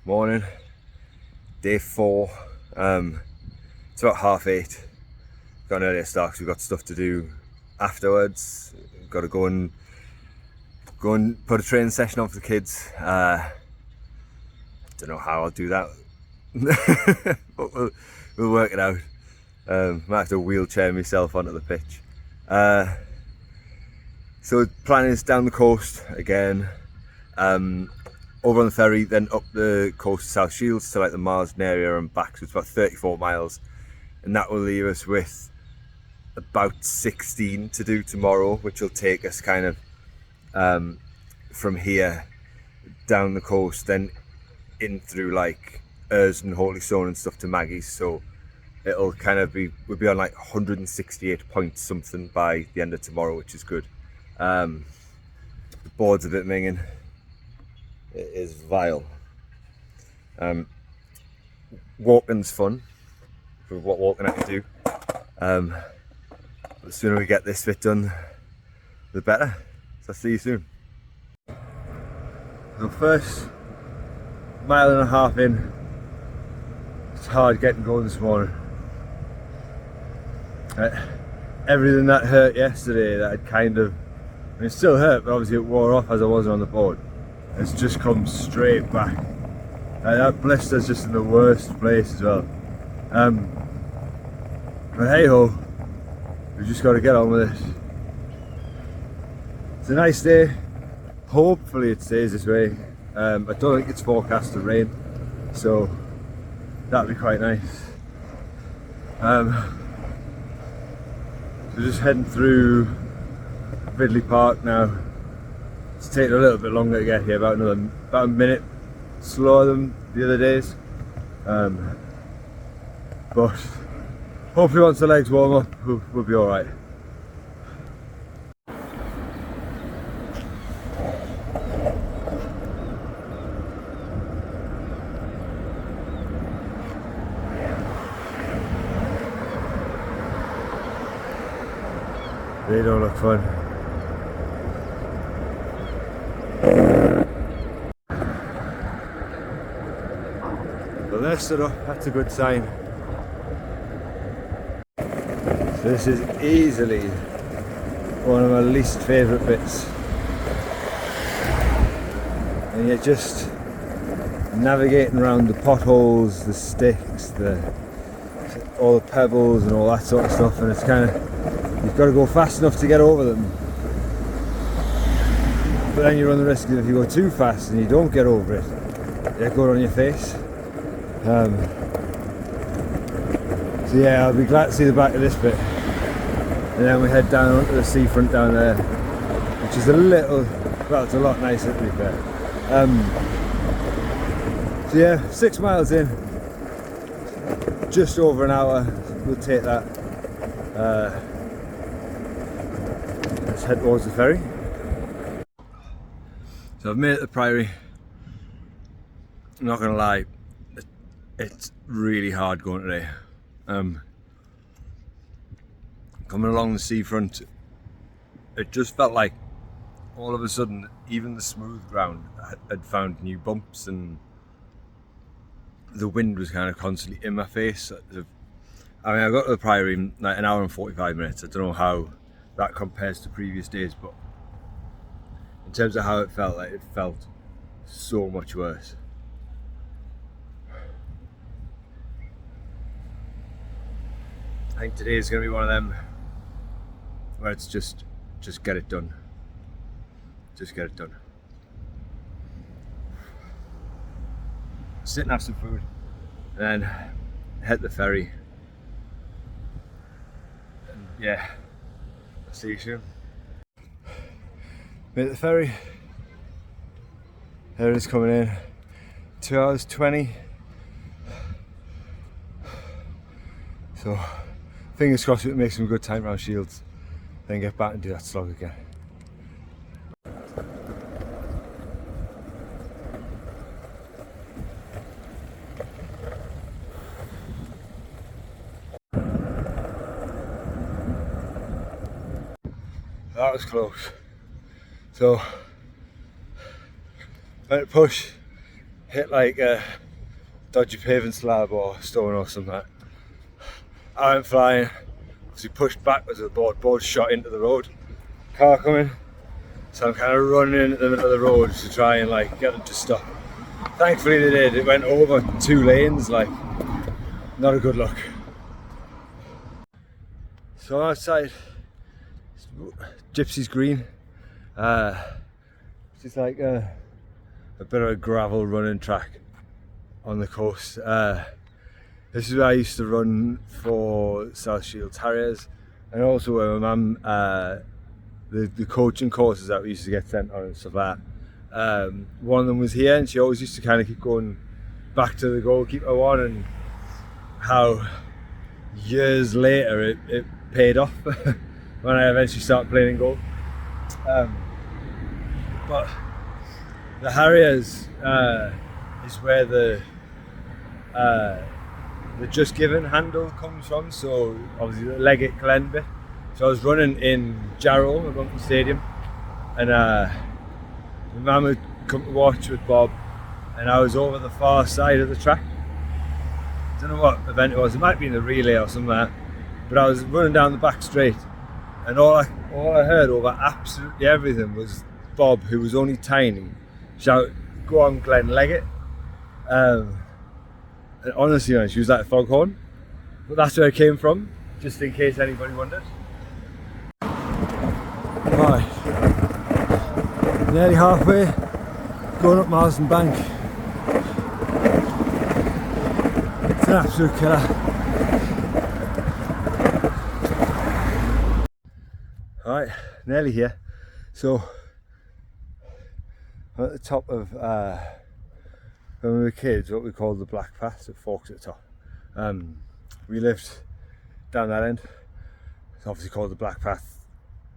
Morning, day 4. It's about 8:30. Got an earlier start because we've got stuff to do afterwards. We've got to go and put a training session on for the kids. Don't know how I'll do that, but we'll work it out. Might have to wheelchair myself onto the pitch. So the plan is down the coast again, over on the ferry, then up the coast to South Shields to like the Marsden area and back. So it's about 34 miles, and that will leave us with about 16 to do tomorrow, which will take us kind of from here down the coast, then in through like Ersden, Holystone and stuff to Maggie's. So it'll kind of be, we'll be on like 168 points something by the end of tomorrow, which is good. The board's a bit minging. It is vile. Walking's fun for what walking I can do. The sooner we get this bit done, the better. So I'll see you soon. The first 1.5 miles in, it's hard getting going this morning. Everything that hurt yesterday, that had kind of, I mean, it still hurt, but obviously it wore off as I was on the board. It's just come straight back. That blister's just in the worst place as well. But hey ho, we've just got to get on with it. It's a nice day. Hopefully it stays this way. I don't think it's forecast to rain, so that'll be quite nice. So just heading through Ridley Park now. It's taken a little bit longer to get here, about a minute slower than the other days. But hopefully once the legs warm up, we'll be alright. They don't look fun. But they're stood up, that's a good sign. So this is easily one of my least favourite bits. And you're just navigating around the potholes, the sticks, all the pebbles and all that sort of stuff, and it's kind of, you've got to go fast enough to get over them. But then you run the risk that if you go too fast and you don't get over it, they're going on your face. So yeah, I'll be glad to see the back of this bit. And then we head down onto the seafront down there, which is a little, well, it's a lot nicer to be fair. So yeah, 6 miles in, just over an hour, we'll take that. Let's head towards the ferry. So I've made it to Priory. I'm not gonna lie, it's really hard going today. Coming along the seafront, it just felt like all of a sudden even the smooth ground had found new bumps, and the wind was kind of constantly in my face. I mean, I got to the Priory in like an hour and 45 minutes. I don't know how that compares to previous days, but in terms of how it felt, like it felt so much worse. I think today is going to be one of them where it's just get it done. Just get it done. Sit and have some food, and then head the ferry. And yeah, I'll see you soon. Made the ferry. There it is coming in. 2 hours 20. So fingers crossed we can make some good time around Shields, then get back and do that slog again. That was close. So let it push, hit like a dodgy paving slab or stone or something. I went flying, so he pushed backwards with the board shot into the road, car coming, so I'm kind of running into the middle of the road to try and like get them to stop. Thankfully they did. It went over 2 lanes, like not a good look. So outside Gypsy's Green, it's just like a bit of a gravel running track on the coast. This is where I used to run for South Shields Harriers, and also where my mum, the coaching courses that we used to get sent on and stuff like that. One of them was here, and she always used to kind of keep going back to the goalkeeper one, and how years later it paid off when I eventually started playing in goal. But the Harriers is where the Just Given handle comes from, so obviously the Leggett Glen bit. So I was running in Jarrow at Rumpton Stadium, and my mum had come to watch with Bob, and I was over the far side of the track. I don't know what event it was, it might be in the relay or something like that, but I was running down the back straight, and all I heard over absolutely everything was Bob, who was only tiny, shout, "Go on Glenn Leggett." And honestly, man, she was like a foghorn, but that's where it came from, just in case anybody wondered. Right, nearly halfway, going up Marsden Bank. It's an absolute killer. Alright, nearly here. So, I'm at the top of, when we were kids, what we called the Black Path, so forks at the top. We lived down that end. It's obviously called the Black Path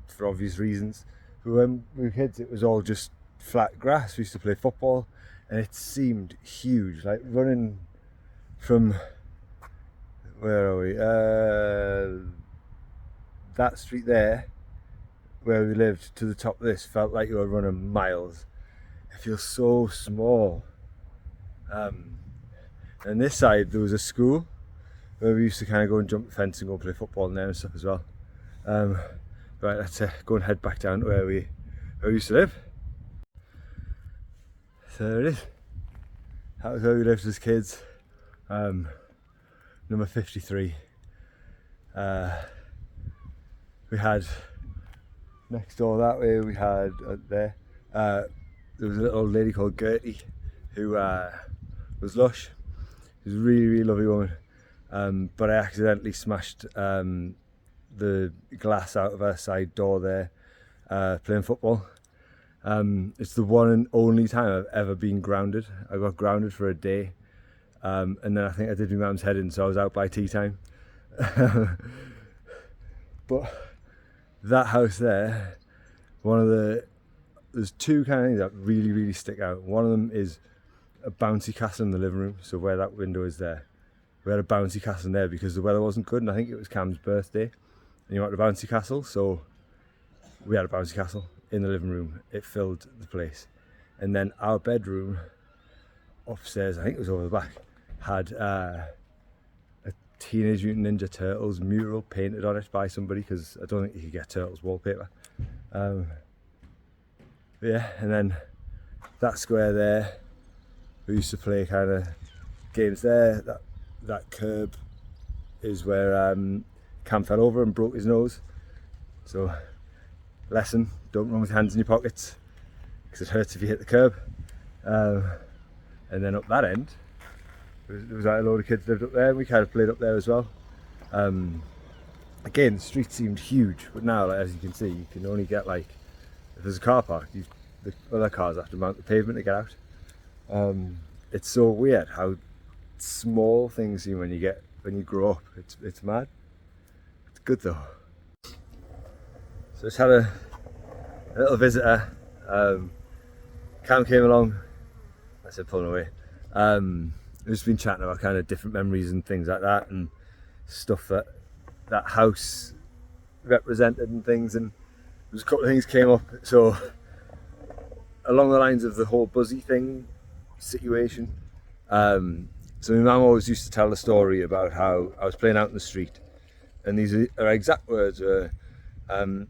for obvious reasons. But when we were kids, it was all just flat grass. We used to play football, and it seemed huge, like running from, where are we? That street there, where we lived, to the top of this, felt like you were running miles. It feels so small. And this side there was a school where we used to kind of go and jump the fence and go and play football in there and stuff as well. Right, let's go and head back down to where we used to live. So there it is. That was where we lived as kids. Number 53. We had next door that way, we had there was a little old lady called Gertie who was lush. She was a really, really lovely woman, but I accidentally smashed the glass out of her side door there playing football. It's the one and only time I've ever been grounded. I got grounded for a day, and then I think I did my mum's head in, so I was out by tea time. But that house there, there's two kind of things that really, really stick out. One of them is a bouncy castle in the living room, so where that window is there. We had a bouncy castle in there because the weather wasn't good, and I think it was Cam's birthday, and he wanted a bouncy castle, so we had a bouncy castle in the living room. It filled the place. And then our bedroom upstairs, I think it was over the back, had a Teenage Mutant Ninja Turtles mural painted on it by somebody, because I don't think you could get Turtles wallpaper. Yeah, and then that square there, we used to play kind of games there. That curb is where Cam fell over and broke his nose. So, lesson, don't run with your hands in your pockets, because it hurts if you hit the curb. And then up that end, there was like a load of kids lived up there, and we kind of played up there as well. Again, the street seemed huge, but now, like, as you can see, you can only get, like, if there's a car park, the other cars have to mount the pavement to get out. It's so weird how small things seem when you grow up. It's mad. It's good though. So just had a little visitor. Cam came along. I said pulling away. We've just been chatting about kind of different memories and things like that, and stuff that house represented and things. And there's a couple of things came up. So along the lines of the whole Buzzy thing situation. So my mum always used to tell the story about how I was playing out in the street, and these are her exact words were, I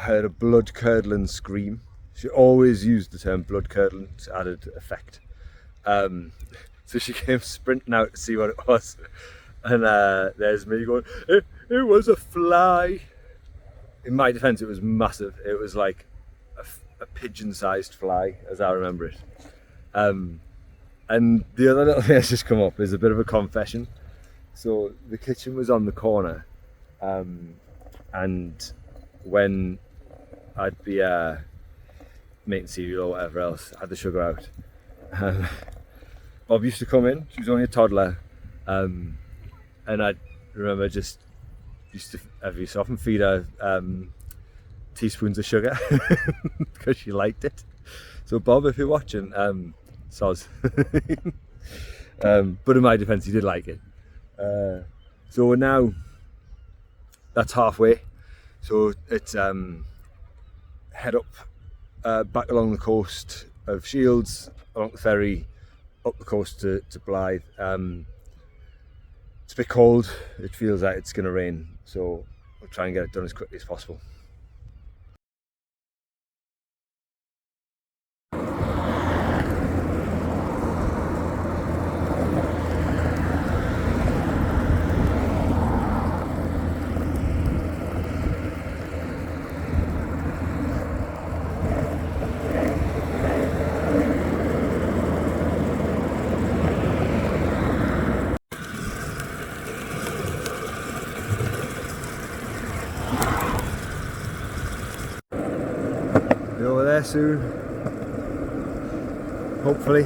heard a blood-curdling scream. She always used the term blood-curdling to added effect. So she came sprinting out to see what it was, and there's me going, it was a fly. In my defence, it was massive. It was like a pigeon-sized fly, as I remember it. And the other little thing that's just come up is a bit of a confession. So the kitchen was on the corner, and when I'd be making cereal or whatever else, I had the sugar out. Bob used to come in. She was only a toddler, and I remember just used to every so often feed her teaspoons of sugar because she liked it. So Bob, if you're watching, soz. But in my defence, he did like it. So we're now, that's halfway. So it's head up back along the coast of Shields, along the ferry, up the coast to Blythe. It's a bit cold. It feels like it's going to rain, so we'll try and get it done as quickly as possible. Be over there soon, hopefully.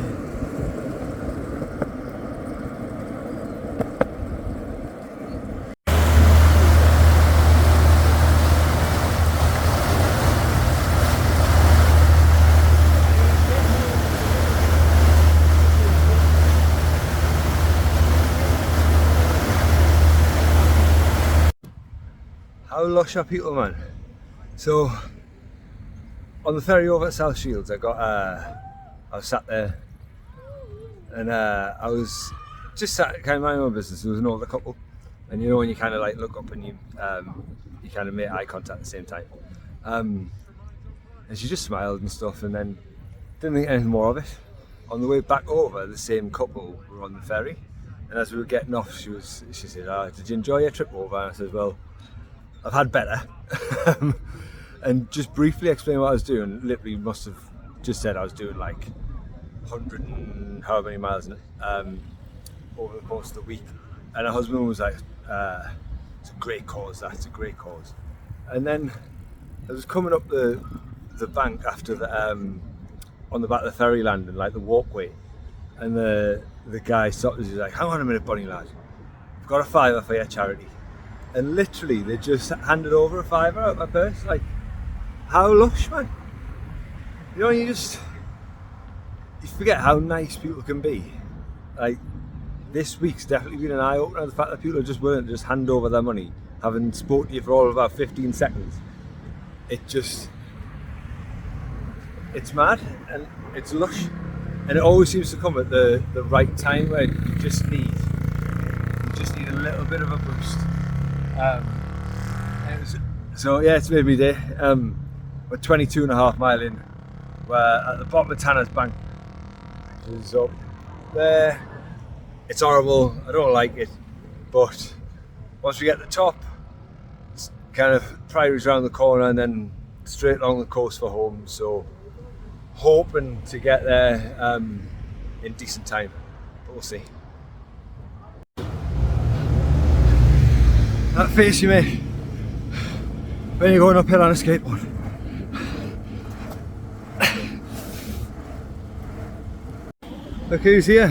How lush are people, man? So on the ferry over at South Shields, I was sat there, and I was just sat kind of minding my own business. There was an older couple, and you know when you kind of like look up and you kind of make eye contact at the same time, and she just smiled and stuff, and then didn't think anything more of it. On the way back over, the same couple were on the ferry, and as we were getting off, she said, "Did you enjoy your trip over?" And I said, "Well, I've had better." And just briefly explain what I was doing. Literally must have just said I was doing like 100 and however many miles over the course of the week. And her husband was like, it's a great cause, that's a great cause. And then I was coming up the bank after the on the back of the ferry landing, like the walkway, and the guy stopped us. He's like, "Hang on a minute, Bonnie lad, I've got a £5 for your charity." And literally they just handed over a £5 out of my purse. Like, how lush, man. You know, you forget how nice people can be. Like, this week's definitely been an eye-opener. The fact that people are just willing to just hand over their money, having spoken to you for all of about 15 seconds. It's mad, and it's lush. And it always seems to come at the right time where you just need a little bit of a boost. So yeah, it's made me day. We're 22.5 miles in. We're at the bottom of Tanner's Bank, which is up there. It's horrible, I don't like it, but once we get to the top, it's kind of Priory's around the corner and then straight along the coast for home. So hoping to get there in decent time, but we'll see. That face you make when you're going uphill on a skateboard. Look who's here.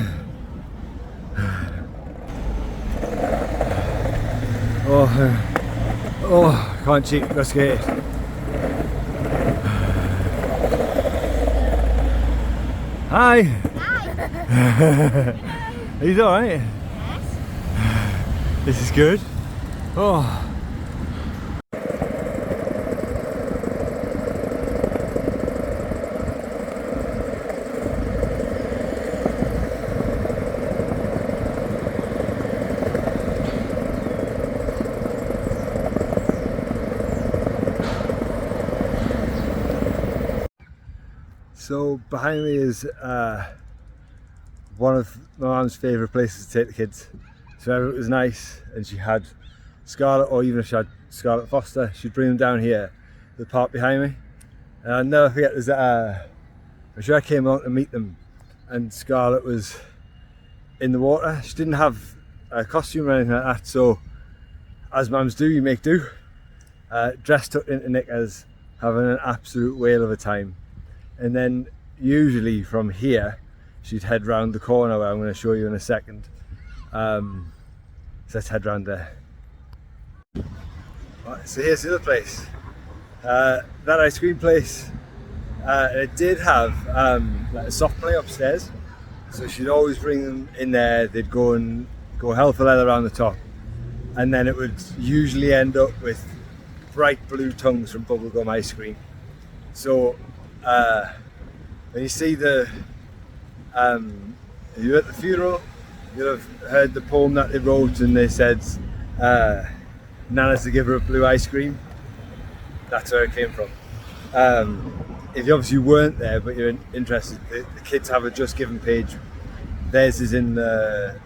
Oh, can't cheat, let's get it. Hi. Hi. Are you alright? Yes. This is good. Oh. So behind me is one of my mum's favourite places to take the kids. So whenever it was nice and she had Scarlett, or even if she had Scarlett Foster, she'd bring them down here to the park behind me. And I'll never forget, there's I'm sure I came along to meet them and Scarlett was in the water. She didn't have a costume or anything like that, so as mums do, you make do. Dressed up into knickers, having an absolute whale of a time. And then usually from here, she'd head round the corner where I'm going to show you in a second. So let's head round there. Right, so here's the other place. That ice cream place, it did have like a soft play upstairs. So she'd always bring them in there, they'd go hell for leather around the top. And then it would usually end up with bright blue tongues from bubblegum ice cream. So when you see if you're at the funeral, you'll have heard the poem that they wrote and they said, Nana's to give her a blue ice cream. That's where it came from. If you obviously weren't there but you're interested, the kids have a Just Given page. Theirs is in the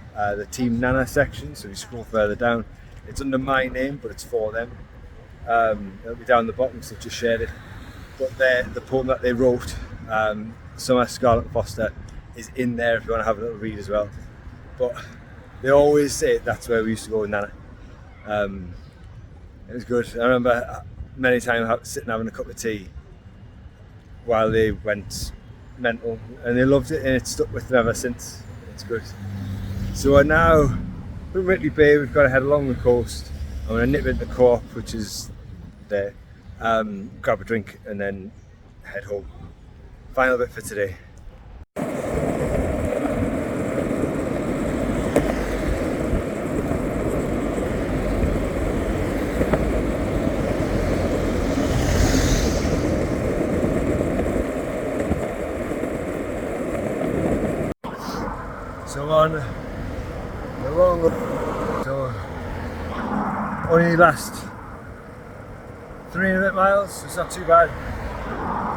Team Nana section, so you scroll further down. It's under my name, but it's for them. It'll be down the bottom, so just shared it. But the poem that they wrote, Summer Scarlett Foster, is in there if you want to have a little read as well. But they always say that's where we used to go with Nana. It was good. I remember many times sitting having a cup of tea while they went mental, and they loved it, and it's stuck with them ever since. It's good. So we're now in Whitley Bay. We've got to head along the coast. I'm going to nip into the Co-op, which is there, grab a drink and then head home. Final bit for today. So on the wrong, so only last 3 and a bit miles, so it's not too bad.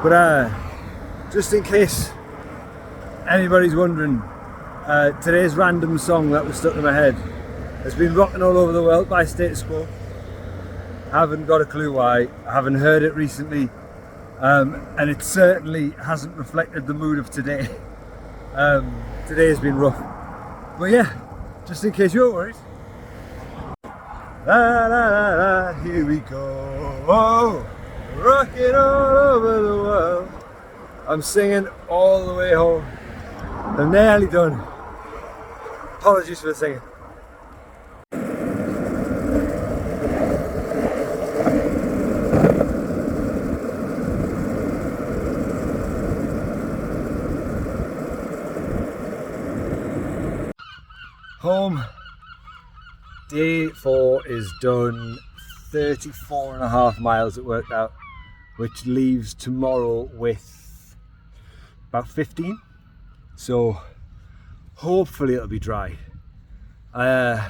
But just in case anybody's wondering, today's random song that was stuck in my head has been rocking all over the world by Status Quo. I haven't got a clue why. I haven't heard it recently, and it certainly hasn't reflected the mood of today. Today has been rough, but yeah, just in case you're worried. La la la la, here we go, rocking all over the world. I'm singing all the way home. I'm nearly done. Apologies for the singing. Home. Day 4 is done. 34.5 miles it worked out, which leaves tomorrow with about 15. So hopefully it'll be dry. I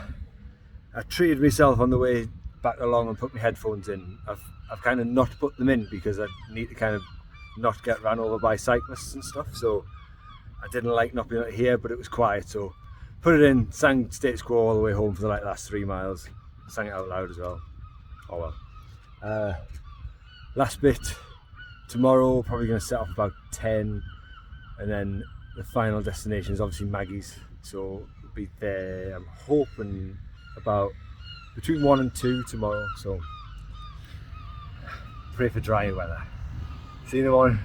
treated myself on the way back along and put my headphones in. I've kind of not put them in because I need to kind of not get ran over by cyclists and stuff. So I didn't like not being able to hear, but it was quiet. So put it in, sang Status Quo all the way home for the last 3 miles. Sang it out loud as well. Oh well. Last bit tomorrow, probably going to set off about 10, and then the final destination is obviously Maggie's. So we'll be there, I'm hoping, about between 1 and 2 tomorrow. So pray for dry weather. See you in the morning.